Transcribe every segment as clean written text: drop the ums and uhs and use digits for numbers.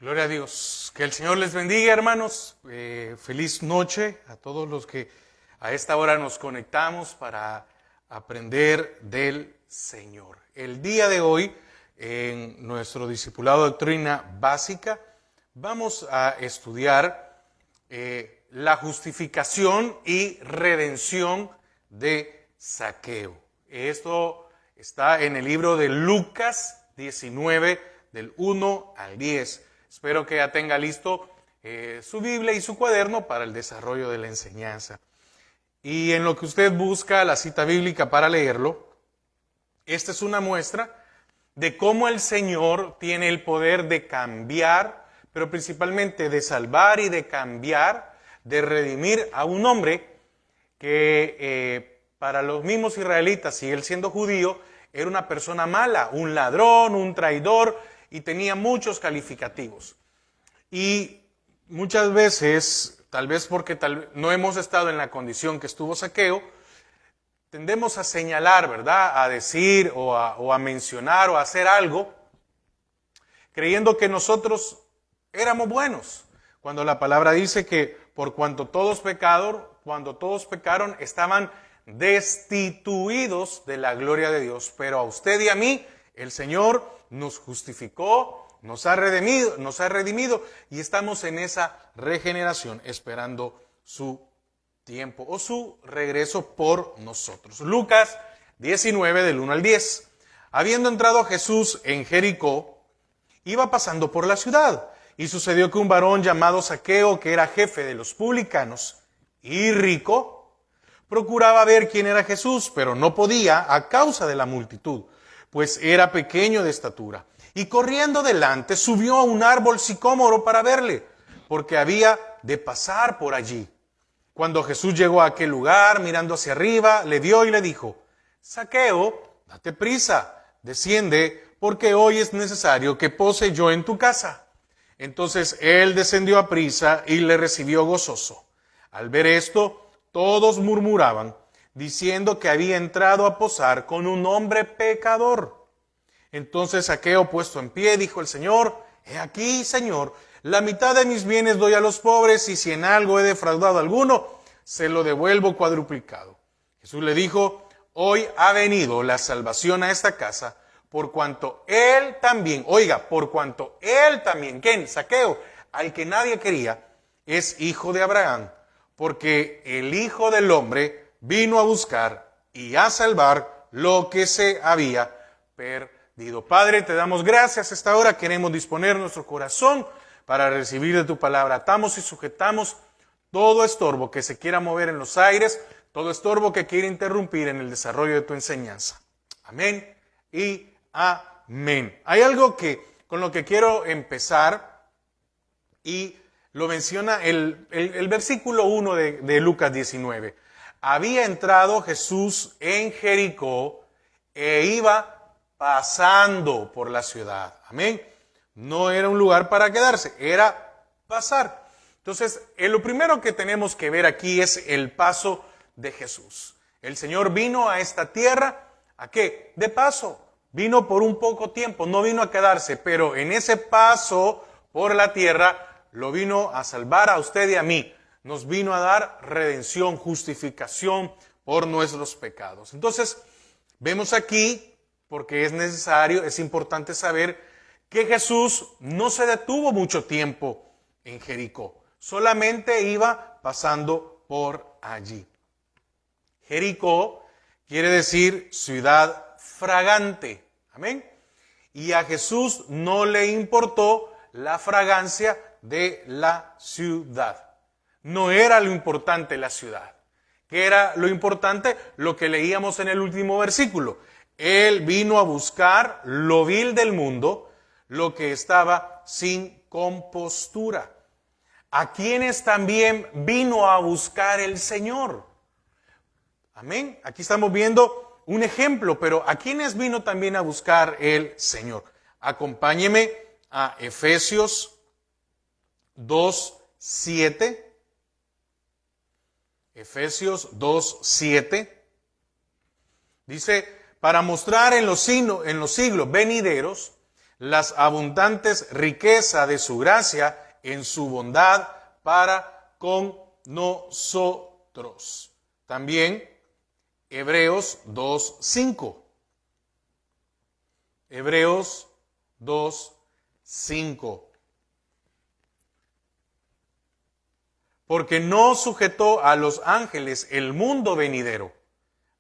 Gloria a Dios. Que el Señor les bendiga, hermanos. Feliz noche a todos los que a esta hora nos conectamos para aprender del Señor. El día de hoy, en nuestro discipulado de doctrina básica, vamos a estudiar la justificación y redención de Zaqueo. Esto está en el libro de Lucas 19, del 1 al 10. Espero que ya tenga listo su Biblia y su cuaderno para el desarrollo de la enseñanza. Y en lo que usted busca la cita bíblica para leerlo, esta es una muestra de cómo el Señor tiene el poder de cambiar, pero principalmente de salvar y de cambiar, de redimir a un hombre que para los mismos israelitas, y él siendo judío, era una persona mala, un ladrón, un traidor, y tenía muchos calificativos. Y muchas veces, tal vez porque no hemos estado en la condición que estuvo Zaqueo, tendemos a señalar, ¿verdad? A decir o a mencionar o a hacer algo, creyendo que nosotros éramos buenos. Cuando la palabra dice que por cuando todos pecaron, estaban destituidos de la gloria de Dios. Pero a usted y a mí, el Señor nos justificó, nos ha redimido y estamos en esa regeneración esperando su tiempo o su regreso por nosotros. Lucas 19 del 1 al 10. Habiendo entrado Jesús en Jericó, iba pasando por la ciudad y sucedió que un varón llamado Zaqueo, que era jefe de los publicanos y rico, procuraba ver quién era Jesús, pero no podía a causa de la multitud, pues era pequeño de estatura. Y corriendo delante subió a un árbol sicómoro para verle, porque había de pasar por allí. Cuando Jesús llegó a aquel lugar, mirando hacia arriba, le vio y le dijo: Zaqueo, date prisa, desciende, porque hoy es necesario que pose yo en tu casa. Entonces él descendió a prisa y le recibió gozoso. Al ver esto, todos murmuraban, diciendo que había entrado a posar con un hombre pecador. Entonces Zaqueo, puesto en pie, dijo al Señor: He aquí, Señor, la mitad de mis bienes doy a los pobres, y si en algo he defraudado a alguno, se lo devuelvo cuadruplicado. Jesús le dijo: Hoy ha venido la salvación a esta casa, por cuanto él también, ¿quién? Zaqueo, al que nadie quería, es hijo de Abraham, porque el Hijo del Hombre vino a buscar y a salvar lo que se había perdido. Padre, te damos gracias a esta hora. Queremos disponer nuestro corazón para recibir de tu palabra. Atamos y sujetamos todo estorbo que se quiera mover en los aires, todo estorbo que quiera interrumpir en el desarrollo de tu enseñanza. Amén y amén. Hay algo con lo que quiero empezar, y lo menciona el versículo 1 de Lucas 19. Había entrado Jesús en Jericó e iba pasando por la ciudad. Amén. No era un lugar para quedarse, era pasar. Entonces, lo primero que tenemos que ver aquí es el paso de Jesús. El Señor vino a esta tierra, ¿a qué? De paso. Vino por un poco tiempo, no vino a quedarse, pero en ese paso por la tierra lo vino a salvar a usted y a mí. Nos vino a dar redención, justificación por nuestros pecados. Entonces, vemos aquí, porque es importante saber que Jesús no se detuvo mucho tiempo en Jericó. Solamente iba pasando por allí. Jericó quiere decir ciudad fragante. Amén. Y a Jesús no le importó la fragancia de la ciudad. No era lo importante la ciudad. ¿Qué era lo importante? Lo que leíamos en el último versículo. Él vino a buscar lo vil del mundo, lo que estaba sin compostura. ¿A quienes también vino a buscar el Señor? Amén. Aquí estamos viendo un ejemplo, pero ¿a quiénes vino también a buscar el Señor? Acompáñeme a Efesios 2:7. Efesios 2:7. Dice: para mostrar en los siglos venideros las abundantes riquezas de su gracia en su bondad para con nosotros. También Hebreos 2:5. Hebreos 2:5. Porque no sujetó a los ángeles el mundo venidero,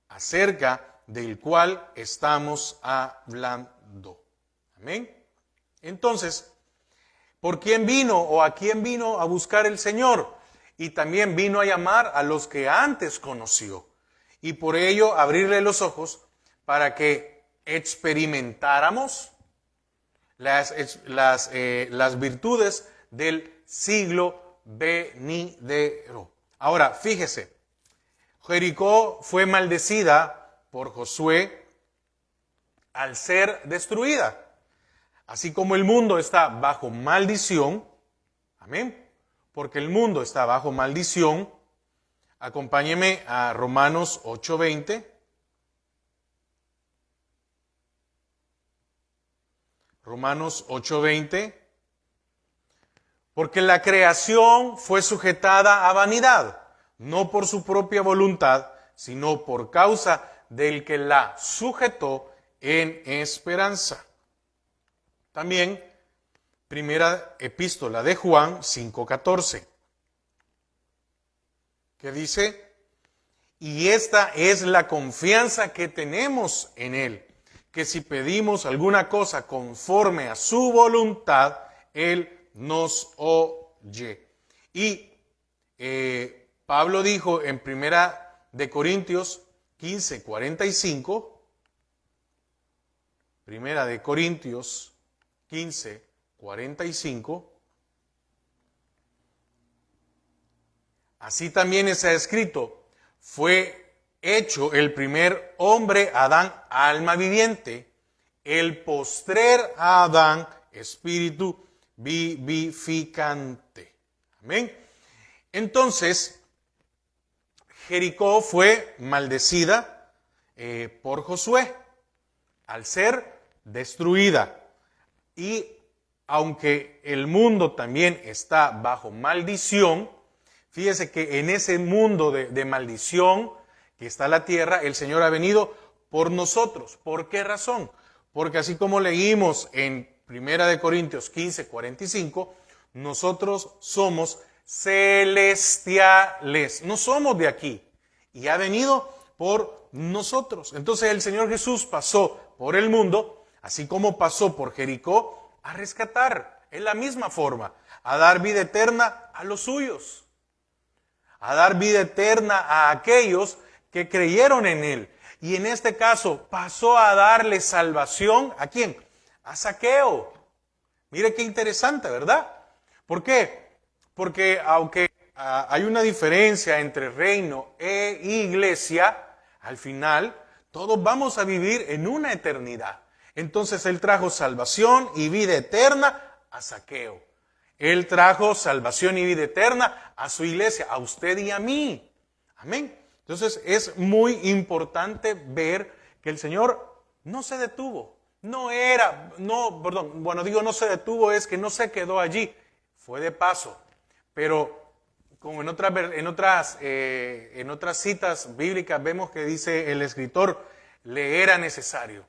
acerca del cual estamos hablando. Amén. Entonces, ¿por quién vino o a quién vino a buscar el Señor? Y también vino a llamar a los que antes conoció. Y por ello abrirle los ojos para que experimentáramos las virtudes del siglo venidero. Ahora, fíjese, Jericó fue maldecida por Josué al ser destruida. Así como el mundo está bajo maldición, amén, porque el mundo está bajo maldición, acompáñeme a Romanos 8:20. Romanos 8:20. Porque la creación fue sujetada a vanidad, no por su propia voluntad, sino por causa del que la sujetó en esperanza. También, primera epístola de Juan 5:14, que dice, y esta es la confianza que tenemos en Él, que si pedimos alguna cosa conforme a su voluntad, Él nos oye. Y Pablo dijo en primera de Corintios 15:45, primera de Corintios 15:45, así también está escrito, fue hecho el primer hombre Adán alma viviente, el postrer Adán espíritu vivificante. Amén. Entonces, Jericó fue maldecida por Josué al ser destruida. Y aunque el mundo también está bajo maldición, fíjese que en ese mundo de maldición que está la tierra, el Señor ha venido por nosotros. ¿Por qué razón? Porque así como leímos en Primera de Corintios 15:45, nosotros somos celestiales, no somos de aquí, y ha venido por nosotros. Entonces el Señor Jesús pasó por el mundo, así como pasó por Jericó, a rescatar en la misma forma, a dar vida eterna a los suyos, a dar vida eterna a aquellos que creyeron en Él. Y en este caso pasó a darle salvación, ¿a quién? A Zaqueo. Mire qué interesante, ¿verdad? ¿Por qué? Porque aunque hay una diferencia entre reino e iglesia, al final todos vamos a vivir en una eternidad. Entonces Él trajo salvación y vida eterna a Zaqueo. Él trajo salvación y vida eterna a su iglesia, a usted y a mí. Amén. Entonces es muy importante ver que el Señor no se detuvo. No se detuvo, es que no se quedó allí. Fue de paso. Pero como en otras citas bíblicas vemos que dice el escritor, le era necesario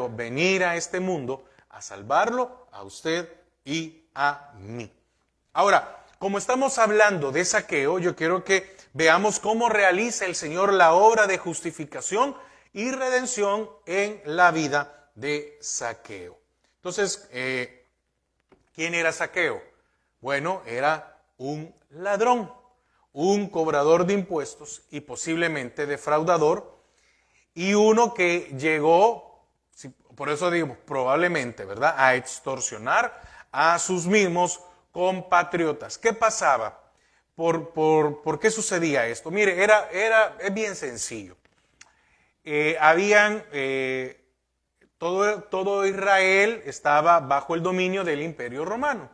venir a este mundo a salvarlo a usted y a mí. Ahora, como estamos hablando de Zaqueo, yo quiero que veamos cómo realiza el Señor la obra de justificación y redención en la vida de Zaqueo. Entonces, ¿quién era Zaqueo? Bueno, era un ladrón, un cobrador de impuestos y posiblemente defraudador, y uno que llegó, por eso digo probablemente, ¿verdad?, a extorsionar a sus mismos compatriotas. ¿Qué pasaba? ¿Por qué sucedía esto? Mire, es bien sencillo. Todo Israel estaba bajo el dominio del Imperio Romano.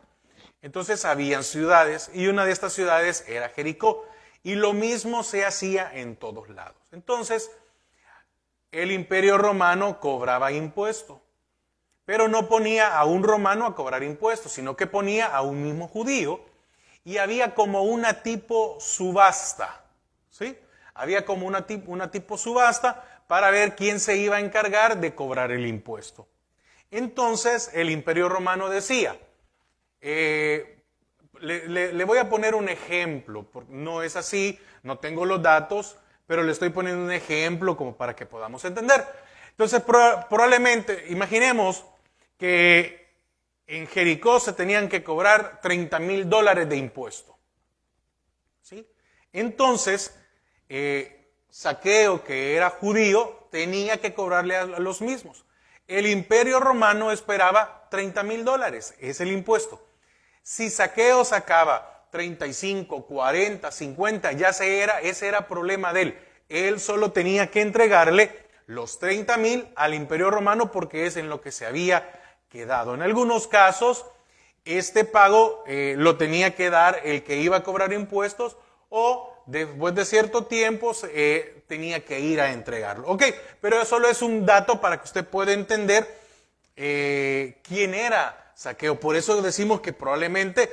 Entonces habían ciudades y una de estas ciudades era Jericó. Y lo mismo se hacía en todos lados. Entonces, el Imperio Romano cobraba impuesto. pero no ponía a un romano a cobrar impuestos, sino que ponía a un mismo judío, y había como una tipo subasta, ¿sí? Había como una tipo subasta para ver quién se iba a encargar de cobrar el impuesto. Entonces el Imperio Romano decía, le voy a poner un ejemplo, porque no es así, no tengo los datos, pero le estoy poniendo un ejemplo como para que podamos entender. Entonces probablemente, imaginemos que en Jericó se tenían que cobrar $30,000 de impuesto, ¿sí? Entonces, Zaqueo, que era judío, tenía que cobrarle a los mismos. El Imperio Romano esperaba $30,000, es el impuesto. Si Zaqueo sacaba 35, 40, 50, ese era problema de él. Él solo tenía que entregarle los 30,000 al Imperio Romano porque es en lo que se había quedado. En algunos casos, este pago lo tenía que dar el que iba a cobrar impuestos, o después de cierto tiempo tenía que ir a entregarlo. Ok, pero eso solo es un dato para que usted pueda entender quién era Zaqueo. Por eso decimos que probablemente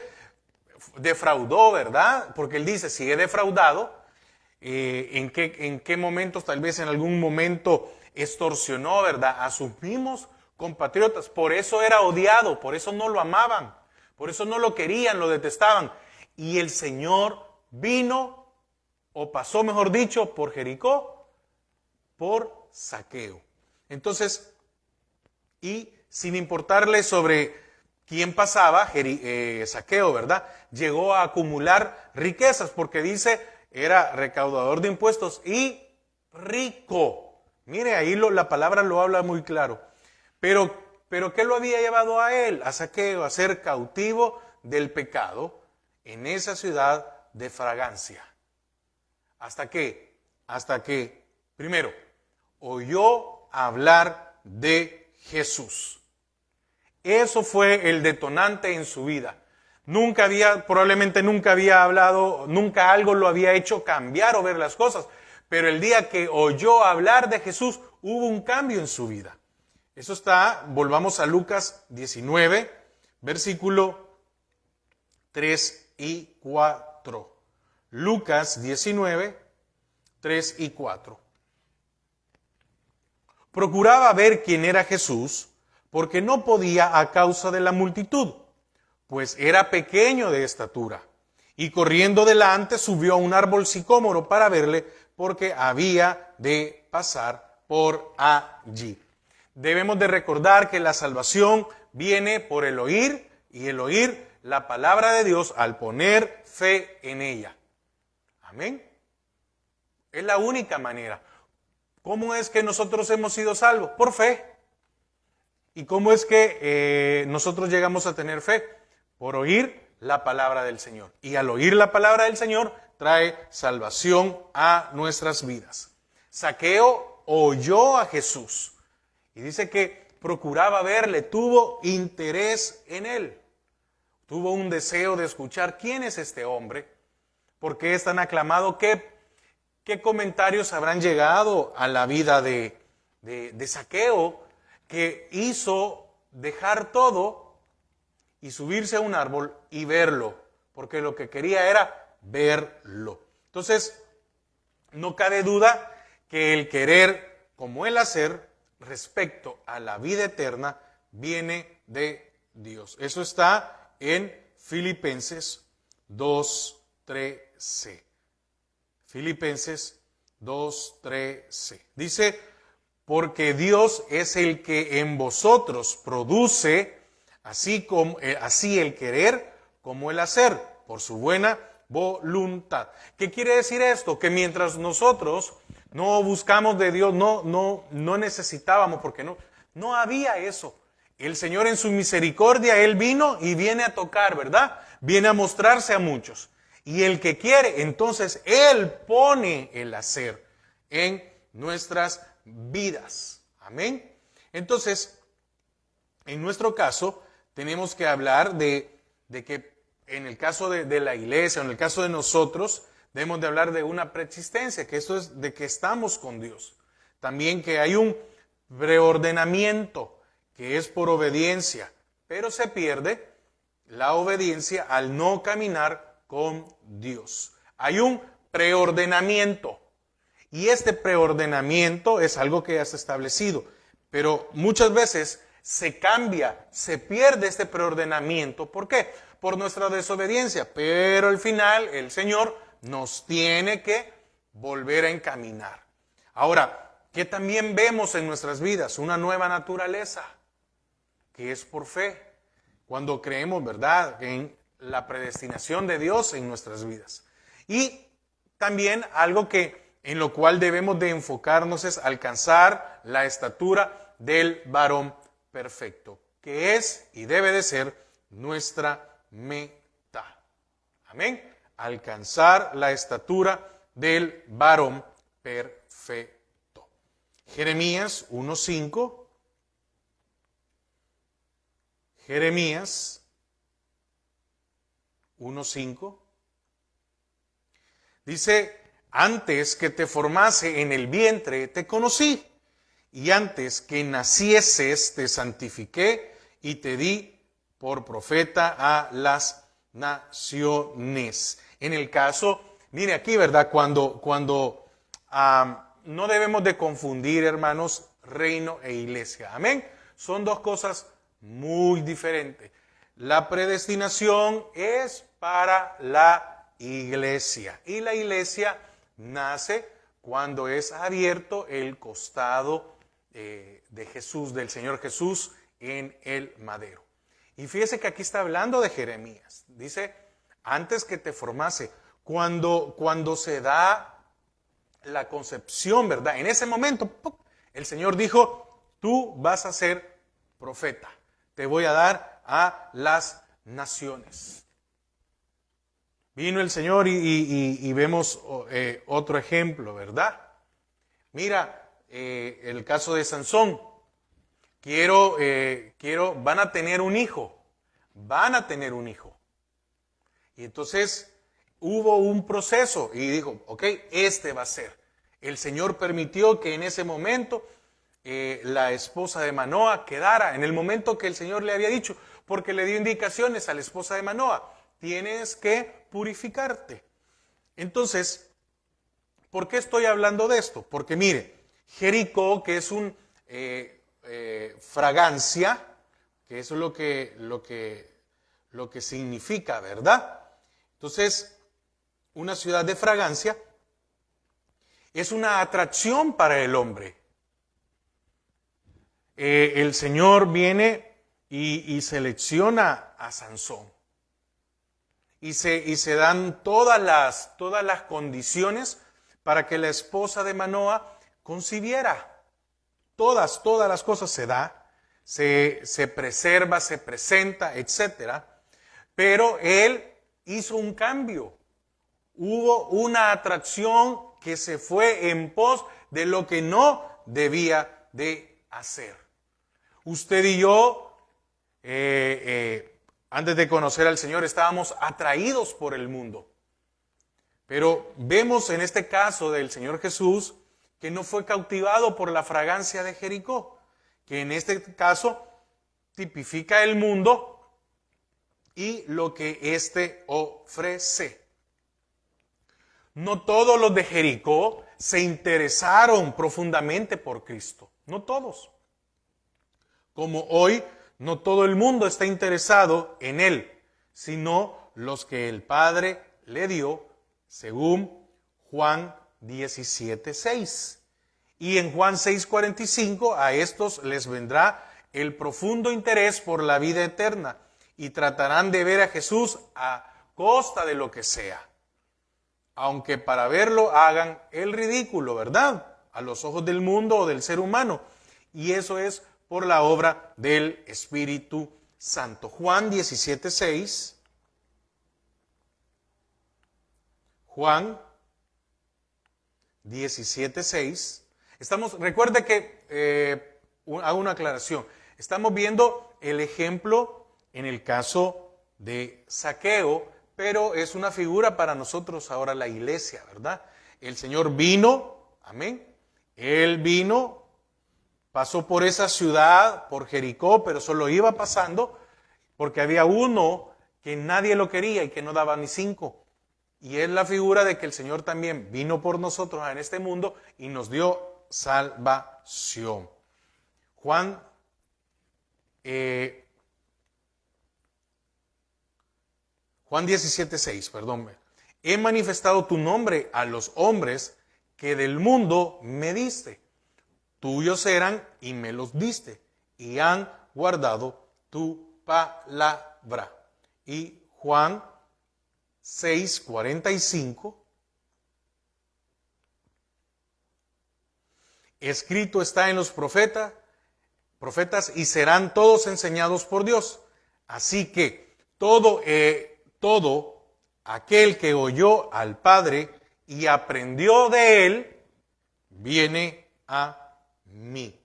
defraudó, ¿verdad? Porque él dice, si he defraudado, ¿en qué momentos? Tal vez en algún momento extorsionó, ¿verdad?, a sus mismos compatriotas. Por eso era odiado, por eso no lo amaban, por eso no lo querían, lo detestaban. Y el Señor vino, o pasó, mejor dicho, por Jericó, por Zaqueo. Entonces, y sin importarle sobre quién pasaba, Zaqueo, ¿verdad?, llegó a acumular riquezas, porque dice, era recaudador de impuestos y rico. Mire, ahí la palabra lo habla muy claro. Pero ¿qué lo había llevado a él, a Zaqueo, a ser cautivo del pecado en esa ciudad de fragancia? ¿Hasta qué? Hasta que, primero, oyó hablar de Jesús. Eso fue el detonante en su vida. Probablemente nunca había hablado, nunca algo lo había hecho cambiar o ver las cosas. Pero el día que oyó hablar de Jesús, hubo un cambio en su vida. Eso está, volvamos a Lucas 19, versículo 3 y 4. Lucas 19, 3 y 4. Procuraba ver quién era Jesús, porque no podía a causa de la multitud, pues era pequeño de estatura. Y corriendo delante subió a un árbol sicómoro para verle, porque había de pasar por allí. Debemos de recordar que la salvación viene por el oír, y el oír la palabra de Dios al poner fe en ella. Amén. Es la única manera. ¿Cómo es que nosotros hemos sido salvos? Por fe. ¿Y cómo es que nosotros llegamos a tener fe? Por oír la palabra del Señor. Y al oír la palabra del Señor trae salvación a nuestras vidas. Zaqueo oyó a Jesús y dice que procuraba verle, tuvo interés en él. Tuvo un deseo de escuchar quién es este hombre, por qué es tan aclamado, qué comentarios habrán llegado a la vida de Zaqueo, que hizo dejar todo y subirse a un árbol y verlo, porque lo que quería era verlo. Entonces, no cabe duda que el querer como el hacer respecto a la vida eterna viene de Dios. Eso está en Filipenses 2:13. Filipenses 2:13. Dice, porque Dios es el que en vosotros produce así el querer como el hacer, por su buena voluntad. ¿Qué quiere decir esto? Que mientras nosotros no buscamos de Dios, no necesitábamos, porque no había eso. El Señor en su misericordia, Él vino y viene a tocar, ¿verdad? Viene a mostrarse a muchos. Y el que quiere, entonces Él pone el hacer en nuestras vidas. Amén. Entonces, en nuestro caso, tenemos que hablar de que en el caso de la iglesia, en el caso de nosotros, debemos de hablar de una preexistencia, que esto es de que estamos con Dios. También que hay un preordenamiento, que es por obediencia, pero se pierde la obediencia al no caminar con Dios. Hay un preordenamiento, y este preordenamiento es algo que ya está establecido, pero muchas veces se cambia, se pierde este preordenamiento. ¿Por qué? Por nuestra desobediencia, pero al final el Señor nos tiene que volver a encaminar. Ahora, ¿qué también vemos en nuestras vidas? Una nueva naturaleza, que es por fe, cuando creemos, ¿verdad?, en la predestinación de Dios en nuestras vidas. Y también algo en lo cual debemos de enfocarnos es alcanzar la estatura del varón perfecto, que es y debe de ser nuestra meta. Amén. Alcanzar la estatura del varón perfecto. Jeremías 1:5. Jeremías 1:5 dice: antes que te formase en el vientre te conocí, y antes que nacieses te santifiqué y te di por profeta a las naciones. En el caso, mire aquí, ¿verdad? Cuando no debemos de confundir, hermanos, reino e iglesia. Amén. Son dos cosas muy diferentes. La predestinación es para la iglesia, y la iglesia nace cuando es abierto el costado de Jesús, del Señor Jesús en el madero. Y fíjese que aquí está hablando de Jeremías. Dice, antes que te formase, cuando se da la concepción, ¿verdad? En ese momento, el Señor dijo, tú vas a ser profeta. Te voy a dar a las naciones. Vino el Señor y vemos otro ejemplo, ¿verdad? Mira, el caso de Sansón. Van a tener un hijo. Van a tener un hijo. Y entonces hubo un proceso y dijo, ok, este va a ser. El Señor permitió que en ese momento la esposa de Manoa quedara, en el momento que el Señor le había dicho, porque le dio indicaciones a la esposa de Manoa, tienes que purificarte. Entonces, ¿por qué estoy hablando de esto? Porque mire, Jericó, que es un fragancia, que eso es lo que significa, ¿verdad? Entonces, una ciudad de fragancia es una atracción para el hombre. El Señor viene y selecciona a Sansón. Y se dan todas las condiciones para que la esposa de Manoa concibiera. Todas las cosas se da, se preserva, se presenta, etc. Pero él hizo un cambio. Hubo una atracción que se fue en pos de lo que no debía de hacer. Usted y yo, antes de conocer al Señor, estábamos atraídos por el mundo. Pero vemos en este caso del Señor Jesús que no fue cautivado por la fragancia de Jericó, que en este caso tipifica el mundo y lo que éste ofrece. No todos los de Jericó se interesaron profundamente por Cristo, no todos. Como hoy no todo el mundo está interesado en Él, sino los que el Padre le dio, según Juan 17:6. Y en Juan 6:45 a estos les vendrá el profundo interés por la vida eterna y tratarán de ver a Jesús a costa de lo que sea, aunque para verlo hagan el ridículo, ¿verdad?, a los ojos del mundo o del ser humano. Y eso es por la obra del Espíritu Santo. Juan 17:6. Juan 17:6. Recuerde que, hago una aclaración, estamos viendo el ejemplo en el caso de Zaqueo, pero es una figura para nosotros ahora la iglesia, ¿verdad? El Señor vino, amén, Él vino pasó por esa ciudad, por Jericó, pero solo iba pasando porque había uno que nadie lo quería y que no daba ni 5. Y es la figura de que el Señor también vino por nosotros en este mundo y nos dio salvación. Juan 17:6, perdón. He manifestado tu nombre a los hombres que del mundo me diste. Tuyos eran y me los diste, y han guardado tu palabra. Y Juan 6:45. Escrito está en los profetas, y serán todos enseñados por Dios. Así que todo aquel que oyó al Padre y aprendió de él, viene a mí.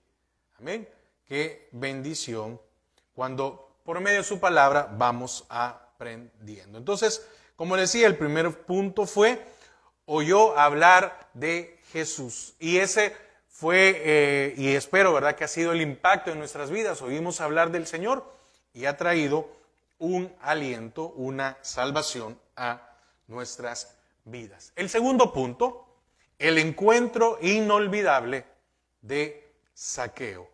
Amén. Qué bendición cuando por medio de su palabra vamos aprendiendo. Entonces, como decía, el primer punto fue, oyó hablar de Jesús. Y ese fue, y espero, ¿verdad?, que ha sido el impacto en nuestras vidas. Oímos hablar del Señor y ha traído un aliento, una salvación a nuestras vidas. El segundo punto, el encuentro inolvidable de Zaqueo.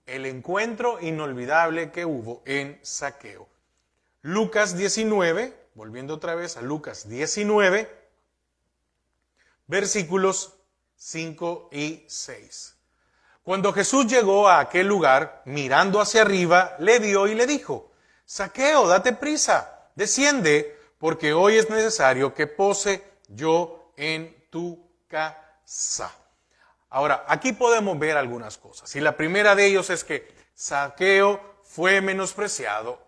El encuentro inolvidable que hubo en Zaqueo. Lucas 19, volviendo otra vez a Lucas 19, versículos 5 y 6. Cuando Jesús llegó a aquel lugar, mirando hacia arriba, le vio y le dijo: Zaqueo, date prisa, desciende, porque hoy es necesario que pose yo en tu casa. Ahora, aquí podemos ver algunas cosas. Y la primera de ellos es que Zaqueo fue menospreciado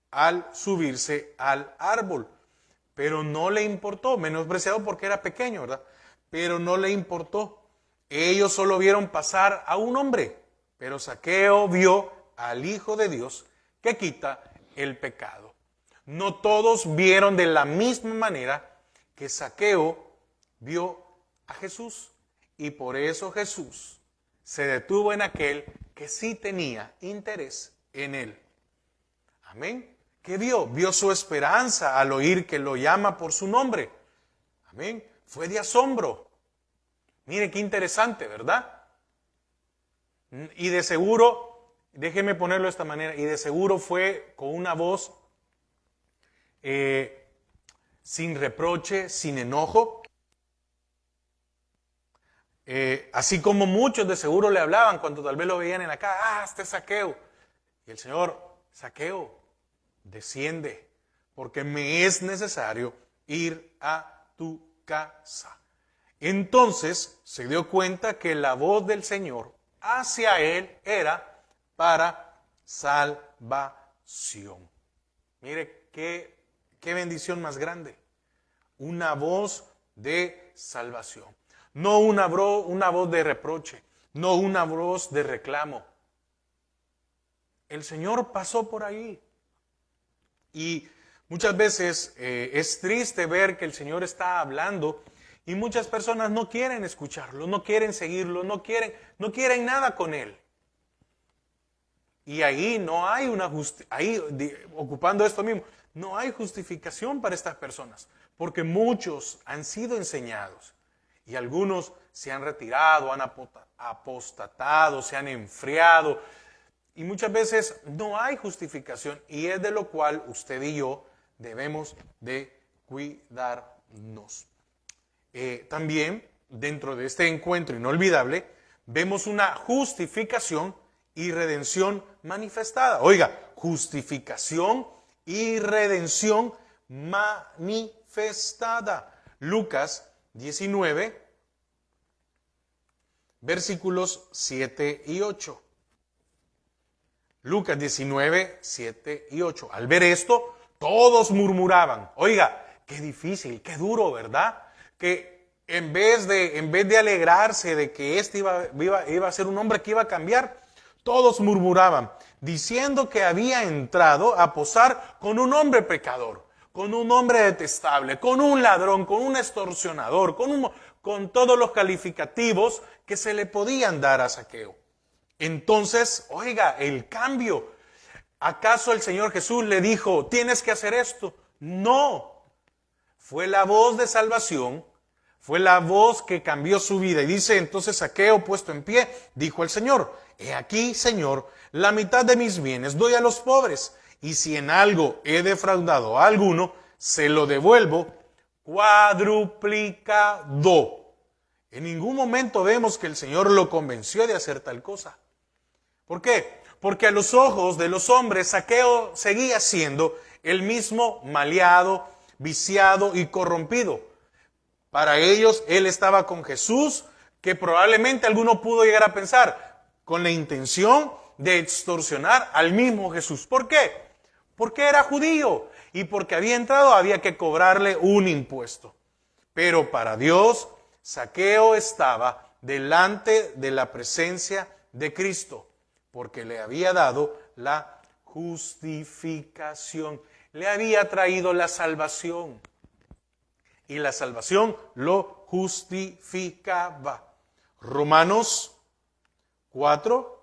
al subirse al árbol, pero no le importó, menospreciado porque era pequeño, ¿verdad? Pero no le importó. Ellos solo vieron pasar a un hombre, pero Zaqueo vio al Hijo de Dios que quita el pecado. No todos vieron de la misma manera que Zaqueo vio a Jesús, y por eso Jesús se detuvo en aquel que sí tenía interés en él. Amén. ¿Qué vio? Vio su esperanza al oír que lo llama por su nombre. Amén. Fue de asombro. Mire qué interesante, ¿verdad? Y de seguro, déjeme ponerlo de esta manera, y de seguro fue con una voz sin reproche, sin enojo. Así como muchos de seguro le hablaban cuando tal vez lo veían en la calle: este es Zaqueo. Y el Señor: Zaqueo, desciende, porque me es necesario ir a tu casa. Entonces se dio cuenta que la voz del Señor hacia él era para salvación. Mire qué bendición más grande. Una voz de salvación. No una voz de reproche, no una voz de reclamo. El Señor pasó por ahí. Y muchas veces es triste ver que el Señor está hablando y muchas personas no quieren escucharlo, no quieren seguirlo, no quieren nada con Él. Y ahí no hay ocupando esto mismo, no hay justificación para estas personas, porque muchos han sido enseñados. Y algunos se han retirado, han apostatado, se han enfriado. Y muchas veces no hay justificación. Y es de lo cual usted y yo debemos de cuidarnos. También, dentro de este encuentro inolvidable, vemos una justificación y redención manifestada. Oiga, justificación y redención manifestada. Lucas 19, versículos 7 y 8. Lucas 19, 7 y 8. Al ver esto, todos murmuraban. Oiga, qué difícil, qué duro, ¿verdad? Que en vez de alegrarse de que este iba a ser un hombre que iba a cambiar, todos murmuraban, diciendo que había entrado a posar con un hombre pecador, con un hombre detestable, con un ladrón, con un extorsionador, con todos los calificativos que se le podían dar a Zaqueo. Entonces, oiga, el cambio. ¿Acaso el Señor Jesús le dijo, tienes que hacer esto? No. Fue la voz de salvación, fue la voz que cambió su vida. Y dice entonces Zaqueo, puesto en pie, dijo el Señor, he aquí, Señor, la mitad de mis bienes doy a los pobres, y si en algo he defraudado a alguno, se lo devuelvo cuadruplicado. En ningún momento vemos que el Señor lo convenció de hacer tal cosa. ¿Por qué? Porque a los ojos de los hombres Zaqueo seguía siendo el mismo maleado, viciado y corrompido. Para ellos él estaba con Jesús, que probablemente alguno pudo llegar a pensar, con la intención de extorsionar al mismo Jesús. ¿Por qué? Porque era judío y porque había entrado había que cobrarle un impuesto. Pero para Dios, Zaqueo estaba delante de la presencia de Cristo, porque le había dado la justificación, le había traído la salvación. Y la salvación lo justificaba. Romanos 4,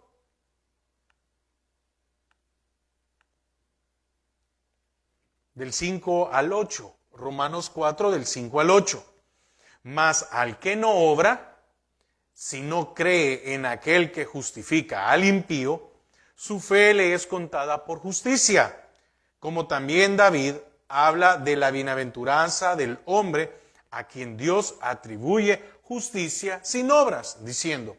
del 5 al 8. Romanos 4, del 5 al 8. Mas al que no obra, si no cree en aquel que justifica al impío, su fe le es contada por justicia. Como también David habla de la bienaventuranza del hombre a quien Dios atribuye justicia sin obras, diciendo,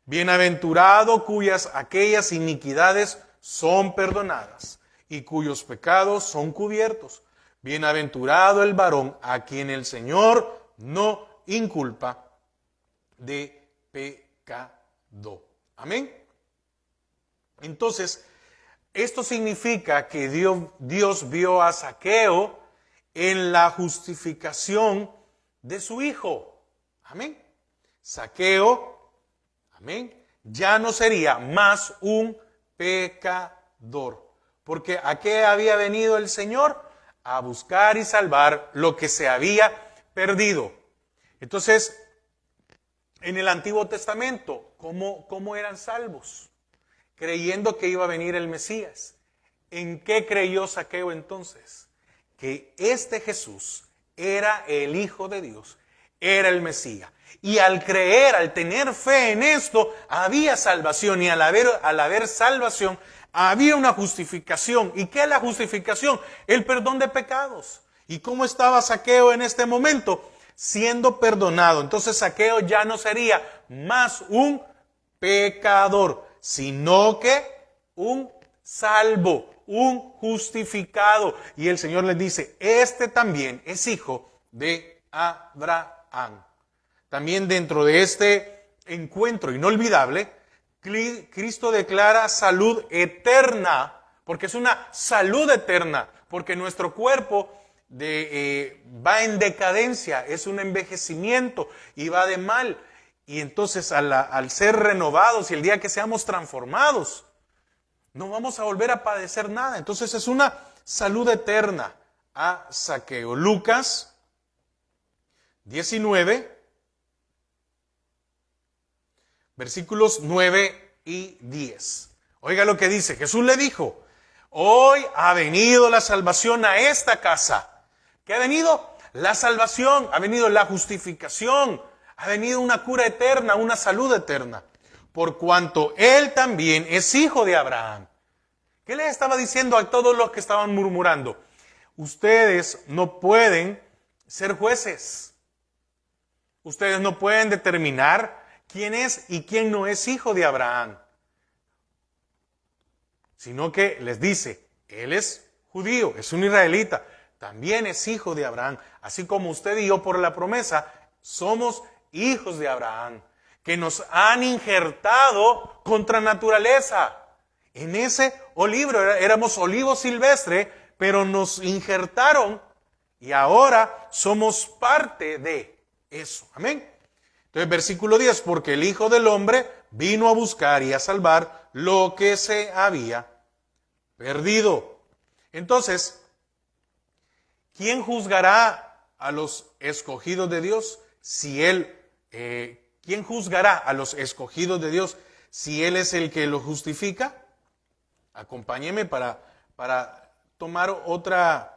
bienaventurado cuyas aquellas iniquidades son perdonadas y cuyos pecados son cubiertos. Bienaventurado el varón a quien el Señor no inculpa de pecado. Amén. Entonces, esto significa que Dios vio a Zaqueo en la justificación de su hijo. Amén. Zaqueo, amén, ya no sería más un pecador. Porque ¿a qué había venido el Señor? A buscar y salvar lo que se había perdido. Entonces, en el Antiguo Testamento, ¿cómo eran salvos? Creyendo que iba a venir el Mesías. ¿En qué creyó Zaqueo entonces? Que este Jesús era el Hijo de Dios, era el Mesías. Y al creer, al tener fe en esto, había salvación. Y al haber salvación, había una justificación. ¿Y qué es la justificación? El perdón de pecados. ¿Y cómo estaba Zaqueo en este momento? Siendo perdonado. Entonces Zaqueo ya no sería más un pecador, sino que un salvo, un justificado. Y el Señor les dice, este también es hijo de Abraham. También dentro de este encuentro inolvidable, Cristo declara salud eterna, porque es una salud eterna, porque nuestro cuerpo va en decadencia, es un envejecimiento y va de mal. Y entonces al ser renovados y el día que seamos transformados, no vamos a volver a padecer nada. Entonces es una salud eterna a Zaqueo. Lucas 19, versículos 9 y 10. Oiga lo que dice. Jesús le dijo, hoy ha venido la salvación a esta casa. ¿Qué ha venido? La salvación, ha venido la justificación, ha venido una cura eterna, una salud eterna, por cuanto él también es hijo de Abraham. ¿Qué les estaba diciendo a todos los que estaban murmurando? Ustedes no pueden ser jueces. Ustedes no pueden determinar quién es y quién no es hijo de Abraham. Sino que les dice, él es judío, es un israelita, también es hijo de Abraham. Así como usted y yo por la promesa somos hijos de Abraham, que nos han injertado contra naturaleza. En ese olivo, éramos olivo silvestre, pero nos injertaron y ahora somos parte de eso. Amén. Entonces, versículo 10, porque el Hijo del Hombre vino a buscar y a salvar lo que se había perdido. Entonces, ¿quién juzgará a los escogidos de Dios? ¿Quién juzgará a los escogidos de Dios si Él es el que lo justifica, acompáñeme para tomar otra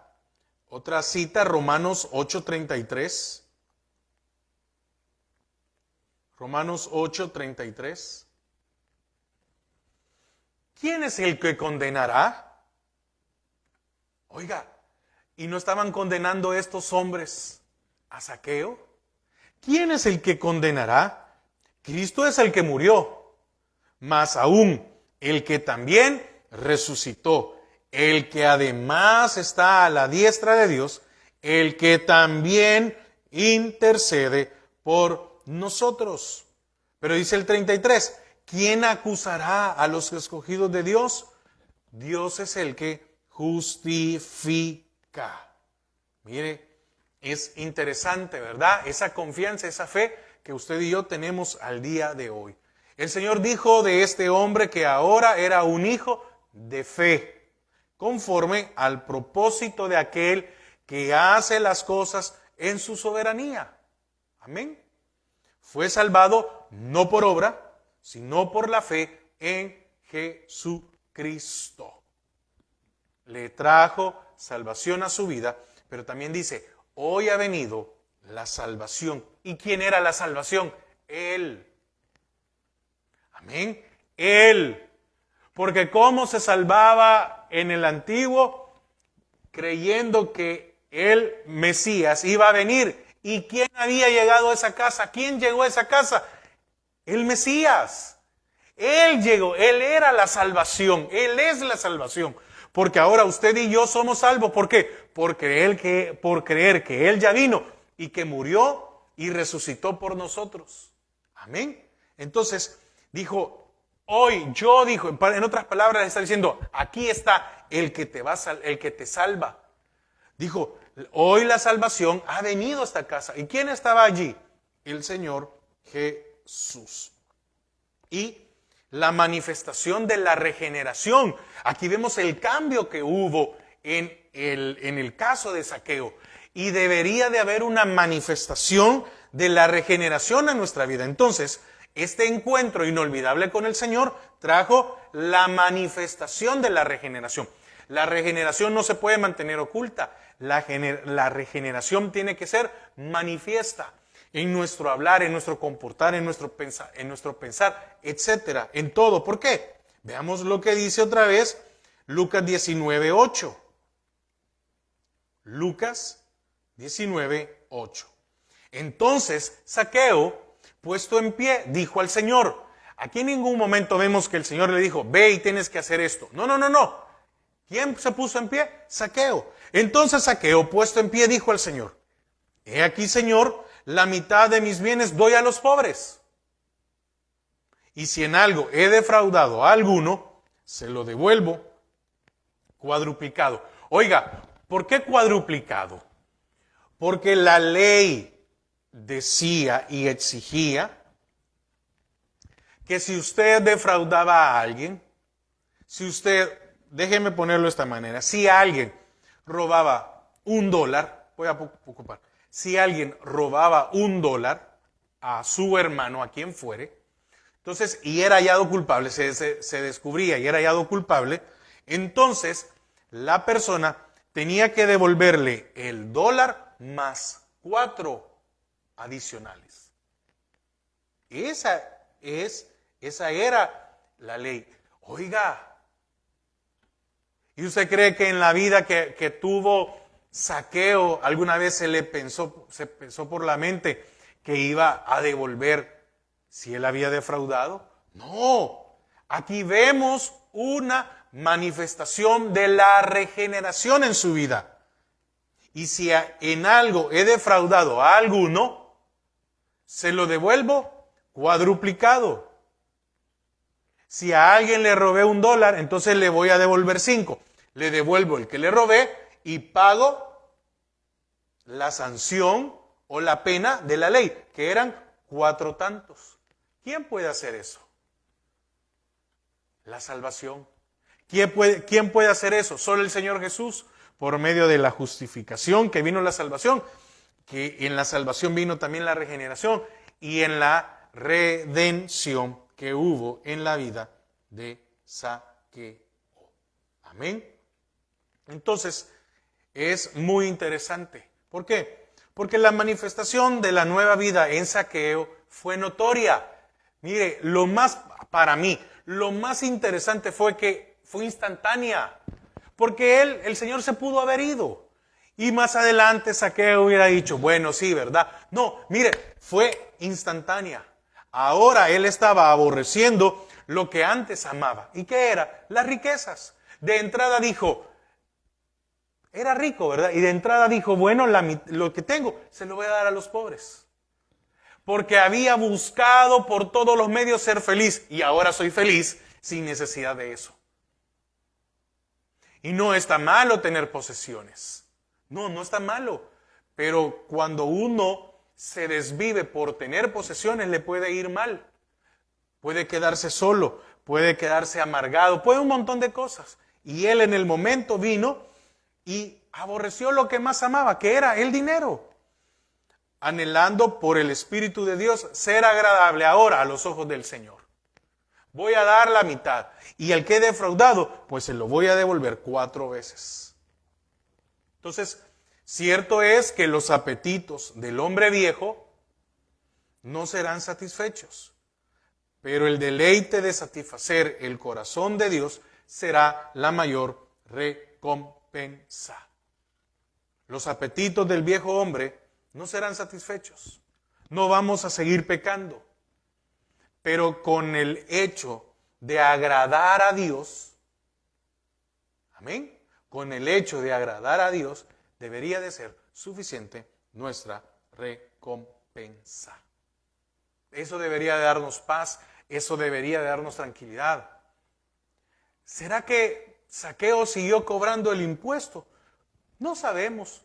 cita, Romanos 8:33. Romanos 8:33. ¿Quién es el que condenará? Oiga, ¿y no estaban condenando estos hombres a Zaqueo? ¿Quién es el que condenará? Cristo es el que murió, mas aún el que también resucitó, el que además está a la diestra de Dios, el que también intercede por nosotros. Pero dice el 33, ¿quién acusará a los escogidos de Dios? Dios es el que justifica. Mire, es interesante, ¿verdad? Esa confianza, esa fe que usted y yo tenemos al día de hoy. El Señor dijo de este hombre que ahora era un hijo de fe, conforme al propósito de aquel que hace las cosas en su soberanía. Amén. Fue salvado no por obra, sino por la fe en Jesucristo. Le trajo salvación a su vida, pero también dice, hoy ha venido la salvación. ¿Y quién era la salvación? Él. Amén. Él. Porque ¿cómo se salvaba en el antiguo? Creyendo que el Mesías iba a venir. ¿Y quién había llegado a esa casa? ¿Quién llegó a esa casa? El Mesías. Él llegó, Él era la salvación, Él es la salvación. Porque ahora usted y yo somos salvos. ¿Por qué? Por creer que Él ya vino y que murió y resucitó por nosotros. Amén. Entonces, dijo, en otras palabras, está diciendo, aquí está el que te salva. Dijo, hoy la salvación ha venido a esta casa. ¿Y quién estaba allí? El Señor Jesús. Y la manifestación de la regeneración. Aquí vemos el cambio que hubo en el caso de Zaqueo. Y debería de haber una manifestación de la regeneración en nuestra vida. Entonces, este encuentro inolvidable con el Señor trajo la manifestación de la regeneración. La regeneración no se puede mantener oculta. La regeneración tiene que ser manifiesta en nuestro hablar, en nuestro comportar, en nuestro pensar, etcétera, en todo. ¿Por qué? Veamos lo que dice otra vez Lucas 19:8. Lucas 19:8. Entonces Zaqueo, puesto en pie, dijo al Señor. Aquí en ningún momento vemos que el Señor le dijo, ve y tienes que hacer esto. No. ¿Quién se puso en pie? Zaqueo. Entonces Zaqueo, puesto en pie, dijo al Señor, he aquí, Señor, la mitad de mis bienes doy a los pobres. Y si en algo he defraudado a alguno, se lo devuelvo cuadruplicado. Oiga, ¿por qué cuadruplicado? Porque la ley decía y exigía que si usted defraudaba a alguien, déjeme ponerlo de esta manera, si alguien robaba $1, voy a ocupar, si alguien robaba $1 a su hermano, a quien fuere, entonces, y era hallado culpable, se descubría y era hallado culpable, entonces la persona tenía que devolverle el $1 más 4 adicionales. Esa era la ley. Oiga, ¿y usted cree que en la vida que tuvo Zaqueo alguna vez se pensó por la mente que iba a devolver si él había defraudado? No, aquí vemos una manifestación de la regeneración en su vida. Y si en algo he defraudado a alguno, se lo devuelvo cuadruplicado. Si a alguien le robé $1, entonces le voy a devolver 5. Le devuelvo el que le robé y pago la sanción o la pena de la ley, que eran 4 tantos. ¿Quién puede hacer eso? La salvación. ¿Quién puede hacer eso? Solo el Señor Jesús, por medio de la justificación que vino la salvación, que en la salvación vino también la regeneración y en la redención que hubo en la vida de Zaqueo. Amén. Entonces, es muy interesante. ¿Por qué? Porque la manifestación de la nueva vida en Zaqueo fue notoria. Mire, para mí, lo más interesante fue que fue instantánea. Porque el Señor se pudo haber ido. Y más adelante Zaqueo hubiera dicho, bueno, sí, ¿verdad? No, mire, fue instantánea. Ahora él estaba aborreciendo lo que antes amaba. ¿Y qué era? Las riquezas. De entrada dijo, era rico, ¿verdad? Y de entrada dijo, bueno, lo que tengo se lo voy a dar a los pobres. Porque había buscado por todos los medios ser feliz y ahora soy feliz sin necesidad de eso. Y no está malo tener posesiones. No, no está malo. Pero cuando uno se desvive por tener posesiones le puede ir mal. Puede quedarse solo, puede quedarse amargado, puede un montón de cosas. Y él en el momento vino y aborreció lo que más amaba, que era el dinero. Anhelando por el Espíritu de Dios ser agradable ahora a los ojos del Señor. Voy a dar la mitad. Y el que he defraudado, pues se lo voy a devolver 4 veces. Entonces, cierto es que los apetitos del hombre viejo no serán satisfechos. Pero el deleite de satisfacer el corazón de Dios será la mayor recompensa. Los apetitos del viejo hombre no serán satisfechos. No vamos a seguir pecando. Pero con el hecho de agradar a Dios, amén, con el hecho de agradar a Dios, debería de ser suficiente nuestra recompensa. Eso debería de darnos paz, eso debería de darnos tranquilidad. ¿Será que Zaqueo siguió cobrando el impuesto? No sabemos,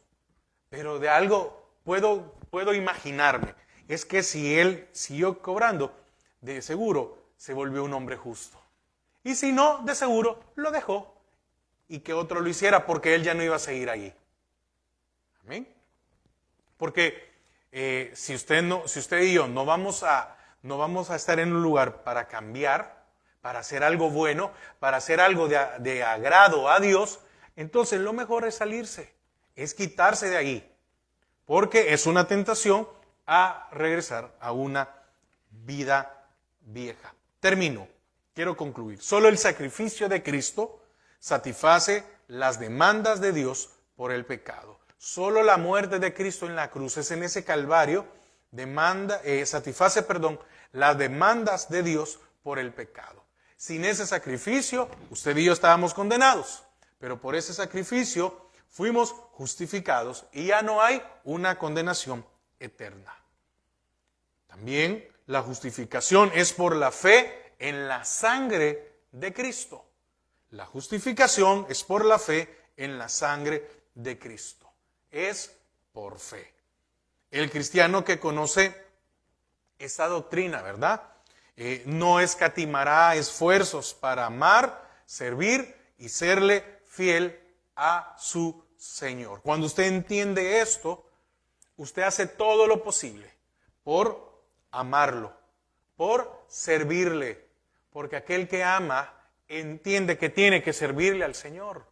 pero de algo puedo imaginarme. Es que si él siguió cobrando, de seguro se volvió un hombre justo. Y si no, de seguro lo dejó y que otro lo hiciera porque él ya no iba a seguir allí. Amén. Porque si usted y yo no vamos a estar en un lugar para cambiar, para hacer algo bueno, para hacer algo de agrado a Dios, entonces lo mejor es salirse, es quitarse de ahí, porque es una tentación a regresar a una vida vieja. Termino, quiero concluir. Solo el sacrificio de Cristo satisface las demandas de Dios por el pecado. Solo la muerte de Cristo en la cruz, es en ese Calvario, satisface las demandas de Dios por el pecado. Sin ese sacrificio, usted y yo estábamos condenados, pero por ese sacrificio fuimos justificados y ya no hay una condenación eterna. También la justificación es por la fe en la sangre de Cristo. La justificación es por la fe en la sangre de Cristo. Es por fe. El cristiano que conoce esta doctrina, ¿verdad? No escatimará esfuerzos para amar, servir y serle fiel a su Señor. Cuando usted entiende esto, usted hace todo lo posible por amarlo, por servirle, porque aquel que ama entiende que tiene que servirle al Señor,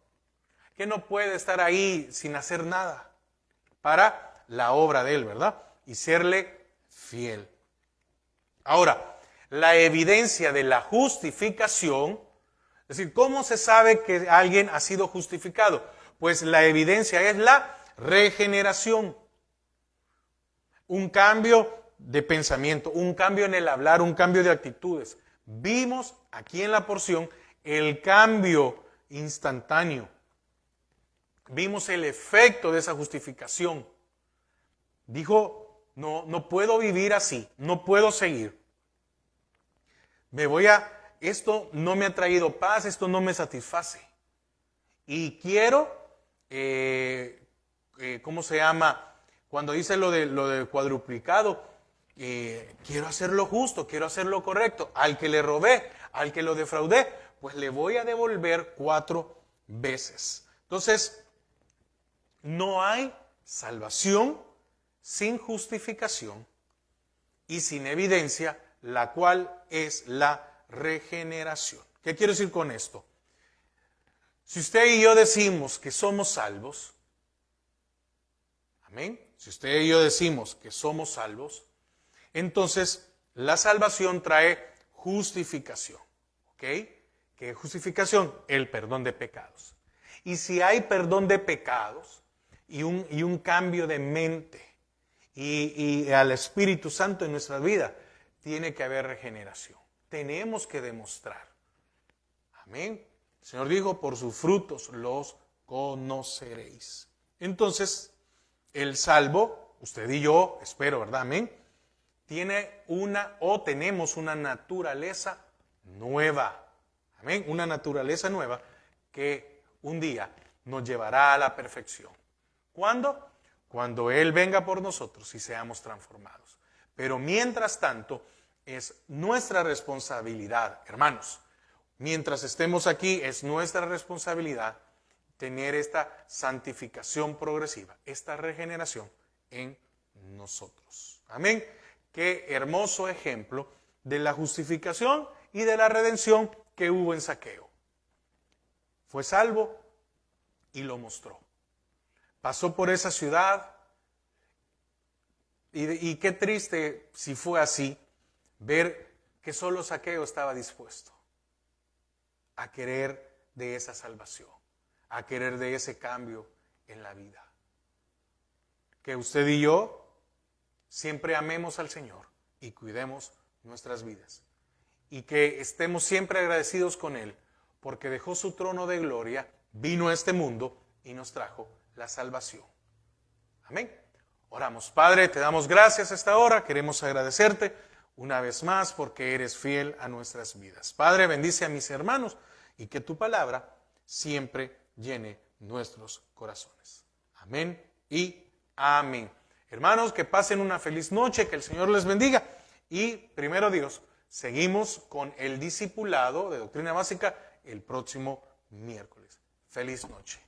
que no puede estar ahí sin hacer nada para la obra de Él, ¿verdad? Y serle fiel. Ahora, la evidencia de la justificación, es decir, ¿cómo se sabe que alguien ha sido justificado? Pues la evidencia es la regeneración. Un cambio de pensamiento, un cambio en el hablar, un cambio de actitudes. Vimos aquí en la porción el cambio instantáneo. Vimos el efecto de esa justificación. Dijo, no puedo vivir así, no puedo seguir. Esto no me ha traído paz, esto no me satisface. Y quiero, ¿cómo se llama? Cuando dice lo de cuadruplicado, quiero hacer lo justo, quiero hacer lo correcto. Al que le robé, al que lo defraudé, pues le voy a devolver 4 veces. Entonces, no hay salvación sin justificación y sin evidencia la cual es la regeneración. ¿Qué quiero decir con esto? Si usted y yo decimos que somos salvos, amén, si usted y yo decimos que somos salvos, entonces la salvación trae justificación, ¿ok? ¿Qué justificación? El perdón de pecados. Y si hay perdón de pecados y un cambio de mente y al Espíritu Santo en nuestra vida, tiene que haber regeneración. Tenemos que demostrar. Amén. El Señor dijo, por sus frutos los conoceréis. Entonces, el salvo, usted y yo, espero, ¿verdad? Amén. Tenemos una naturaleza nueva. Amén. Una naturaleza nueva que un día nos llevará a la perfección. ¿Cuándo? Cuando Él venga por nosotros y seamos transformados. Pero mientras tanto, es nuestra responsabilidad, hermanos. Mientras estemos aquí, es nuestra responsabilidad tener esta santificación progresiva, esta regeneración en nosotros. Amén. Qué hermoso ejemplo de la justificación y de la redención que hubo en Zaqueo. Fue salvo y lo mostró. Pasó por esa ciudad y qué triste si fue así, ver que solo Zaqueo estaba dispuesto a querer de esa salvación, a querer de ese cambio en la vida. Que usted y yo siempre amemos al Señor y cuidemos nuestras vidas. Y que estemos siempre agradecidos con Él, porque dejó su trono de gloria, vino a este mundo y nos trajo la salvación. Amén. Oramos. Padre, te damos gracias a esta hora, queremos agradecerte una vez más porque eres fiel a nuestras vidas. Padre, bendice a mis hermanos y que tu palabra siempre llene nuestros corazones. Amén y amén. Hermanos, que pasen una feliz noche, que el Señor les bendiga. Y primero Dios, seguimos con el discipulado de Doctrina Básica el próximo miércoles. Feliz noche.